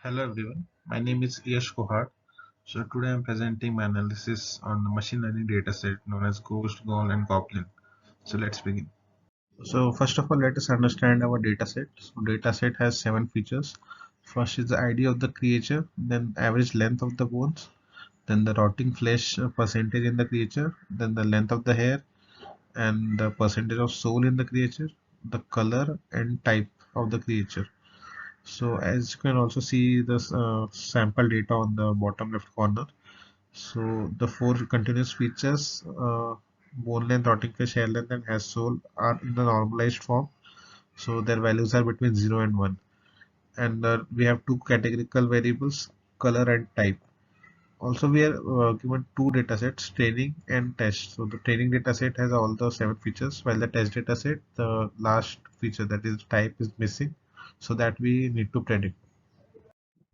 Hello everyone, my name is Yash Kohar. So today I'm presenting my analysis on the machine learning dataset known as Ghost, Ghoul and Goblin. So let's begin. So first of all, let us understand our dataset. So dataset has 7 features. First is the ID of the creature, then average length of the bones, then the rotting flesh percentage in the creature, then the length of the hair and the percentage of soul in the creature, the color and type of the creature. So as you can also see this sample data on the bottom left corner. So the 4 continuous features, bone length, rotting flesh, hair length and hair soul are in the normalized form. So their values are between 0 and 1. And we have 2 categorical variables, color and type. Also we are given 2 datasets, training and test. So the training dataset has all the 7 features, while the test dataset, the last feature, that is type, is missing. So that we need to predict.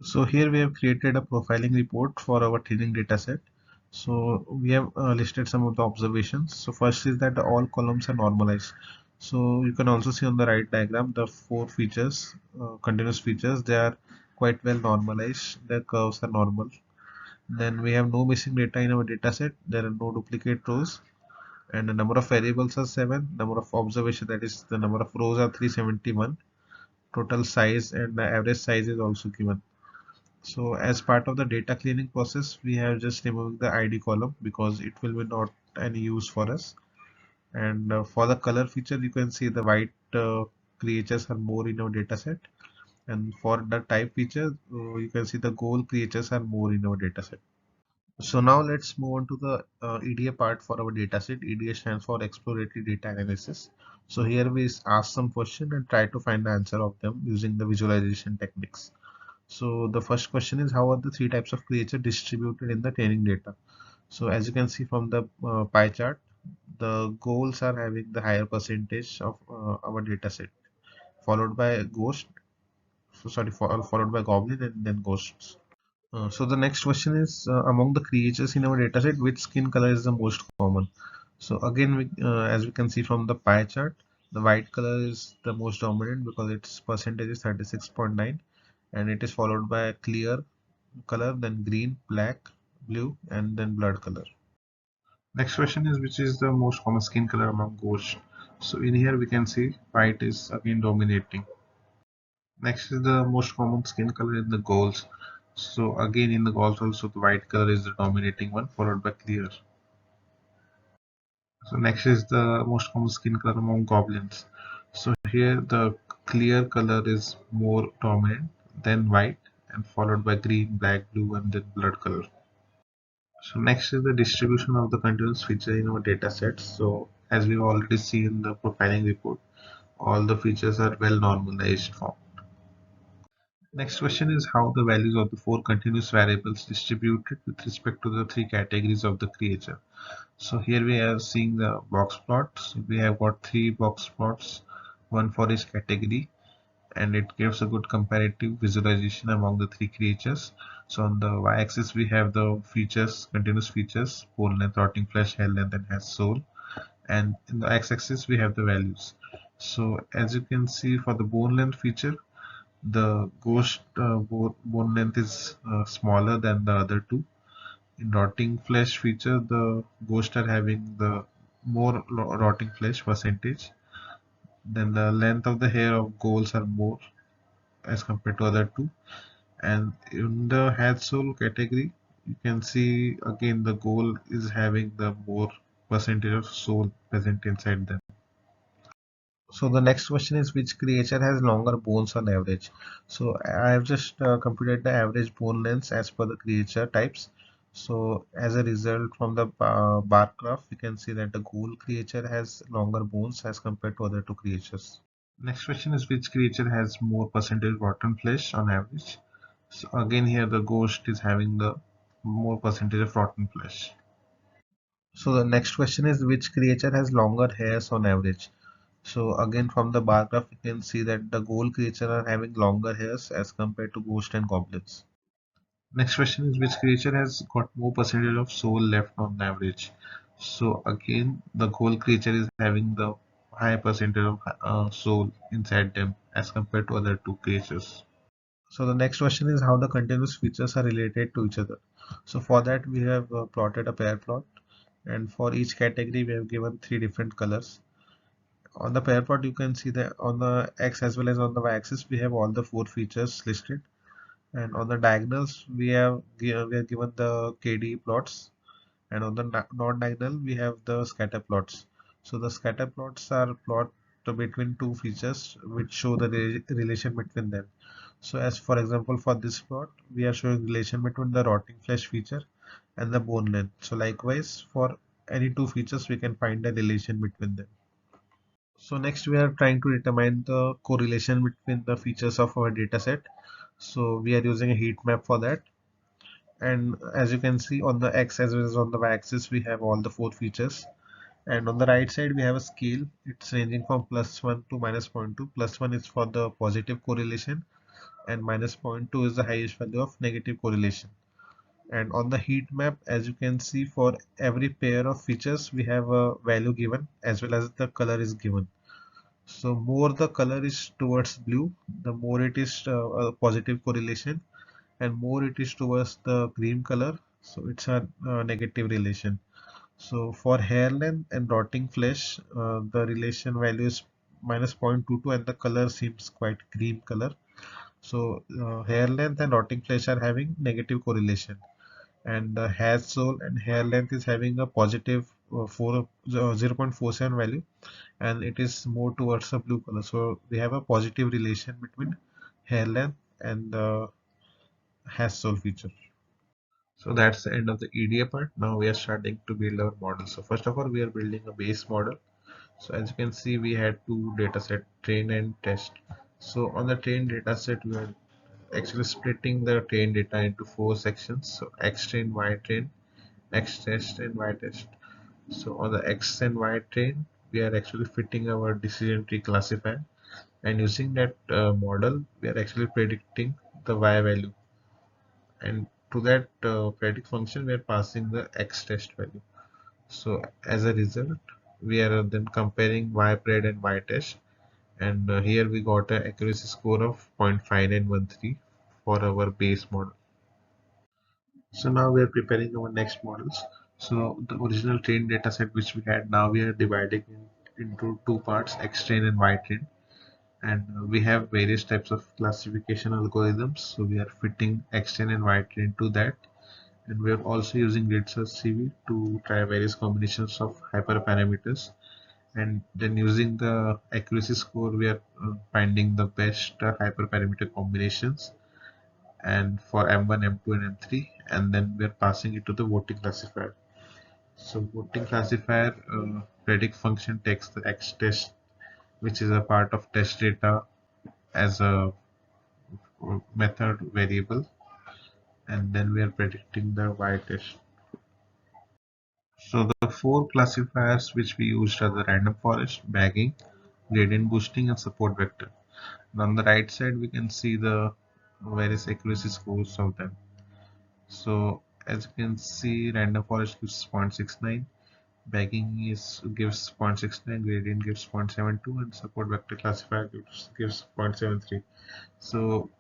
So here we have created a profiling report for our training dataset. So we have listed some of the observations. So first is that all columns are normalized. So you can also see on the right diagram the 4 features, continuous features, they are quite well normalized. The curves are normal. Then we have no missing data in our dataset. There are no duplicate rows, and the number of variables are 7. Number of observation, that is the number of rows, are 371. Total size and the average size is also given. So as part of the data cleaning process, we have just removed the ID column because it will be not any use for us. And for the color feature, you can see the white creatures are more in our data set. And for the type feature, you can see the gold creatures are more in our data set. So now let's move on to the EDA part for our dataset. EDA stands for Exploratory Data Analysis. So here we ask some question and try to find the answer of them using the visualization techniques. So the first question is, how are the 3 types of creature distributed in the training data? So as you can see from the pie chart, the goals are having the higher percentage of our data set, followed by ghost, followed by goblin and then ghosts. So the next question is, among the creatures in our dataset, which skin color is the most common? So again, as we can see from the pie chart, the white color is the most dominant because its percentage is 36.9, and it is followed by clear color, then green, black, blue, and then blood color. Next question is, which is the most common skin color among ghosts? So in here we can see white is again dominating. Next is the most common skin color in the ghouls. So again in the ghouls also the white color is the dominating one, followed by clear. So next is the most common skin color among goblins. So here the clear color is more dominant than white, and followed by green, black, blue, and then blood color. So next is the distribution of the continuous feature in our data sets. So as we've already seen in the profiling report, all the features are well normalized form. Next question is, how the values of the 4 continuous variables distributed with respect to the 3 categories of the creature. So here we are seeing the box plots. We have got 3 box plots, one for each category, and it gives a good comparative visualization among the 3 creatures. So on the y-axis we have the features, continuous features, bone length, rotting flesh, hair length, and hair soul. And in the x-axis we have the values. So as you can see, for the bone length feature, the ghost bone length is smaller than the other two. In rotting flesh feature, the ghosts are having the more rotting flesh percentage. Then the length of the hair of ghouls are more as compared to other two. And in the head soul category, you can see again the ghoul is having the more percentage of soul present inside them. So the next question is, which creature has longer bones on average? So I have just computed the average bone length as per the creature types. So as a result from the bar graph, we can see that the ghoul creature has longer bones as compared to other 2 creatures. Next question is, which creature has more percentage rotten flesh on average? So again here the ghost is having the more percentage of rotten flesh. So the next question is, which creature has longer hairs on average? So again from the bar graph you can see that the ghoul creature are having longer hairs as compared to ghost and goblins. Next question is, which creature has got more percentage of soul left on average? So again the ghoul creature is having the higher percentage of soul inside them as compared to other 2 creatures. So the next question is how the continuous features are related to each other. So for that we have plotted a pair plot, and for each category we have given three different colors. On the pair plot you can see that on the x as well as on the y-axis we have all the four features listed, and on the diagonals we are given the KD plots, and on the non-diagonal we have the scatter plots. So the scatter plots are plot between two features which show the relation between them. So as for example, for this plot we are showing relation between the rotting flesh feature and the bone length. So likewise for any two features we can find a relation between them. So next we are trying to determine the correlation between the features of our data set. So we are using a heat map for that, and as you can see on the x as well as on the y-axis we have all the four features, and on the right side we have a scale. It's ranging from +1 to -0.2. +1 is for the positive correlation and -0.2 is the highest value of negative correlation. And on the heat map, as you can see, for every pair of features we have a value given as well as the color is given. So more the color is towards blue, the more it is a positive correlation, and more it is towards the green color, so it's a negative relation. So for hair length and rotting flesh, the relation value is -0.22 and the color seems quite cream color. So hair length and rotting flesh are having negative correlation, and the hair sole and hair length is having a positive 0.47 value, and it is more towards the blue color. So we have a positive relation between hair length and the hair sole feature. So that's the end of the EDA part. Now we are starting to build our model. So first of all, we are building a base model. So as you can see, we had two data set, train and test. So on the train data set, we are actually splitting the train data into four sections. So X train, Y train, X test and Y test. So on the X and Y train, we are actually fitting our decision tree classifier, and using that model, we are actually predicting the Y value, and to that predict function, we are passing the X test value. So as a result, we are then comparing ypred and ytest, and here we got an accuracy score of 0.5913 for our base model. So now we are preparing our next models. So the original train data set which we had, now we are dividing into two parts, X train and Y train, and we have various types of classification algorithms. So we are fitting X train and Y train to that, and we are also using grid search CV to try various combinations of hyperparameters, and then using the accuracy score we are finding the best hyperparameter combinations, and for M1, M2 and M3, and then we are passing it to the voting classifier. So voting classifier predict function takes the X test, which is a part of test data, as a method variable, and then we are predicting the Y test. So the four classifiers which we used are the random forest, bagging, gradient boosting and support vector. And on the right side we can see the various accuracy scores of them. So as you can see, random forest gives 0.69, bagging gives 0.69, gradient gives 0.72, and support vector classifier gives 0.73. So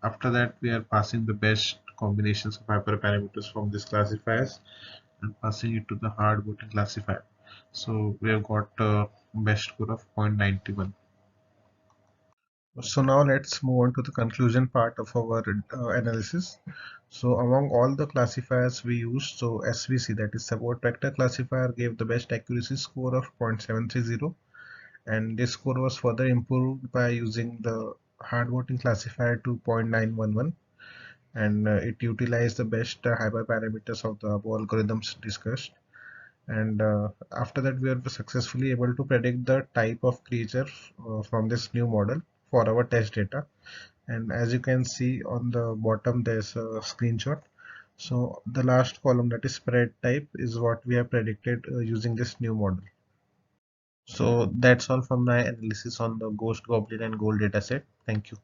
after that we are passing the best combinations of hyperparameters from these classifiers and passing it to the hard voting classifier. So we have got a best score of 0.91. So now let's move on to the conclusion part of our analysis. So among all the classifiers we used, so SVC, that is support vector classifier, gave the best accuracy score of 0.730, and this score was further improved by using the hard voting classifier to 0.911, and it utilized the best hyperparameters of the above algorithms discussed. And after that we were successfully able to predict the type of creature from this new model for our test data. And as you can see on the bottom there's a screenshot. So the last column, that is spread type, is what we have predicted using this new model. So that's all from my analysis on the ghost, goblin and gold dataset. Thank you.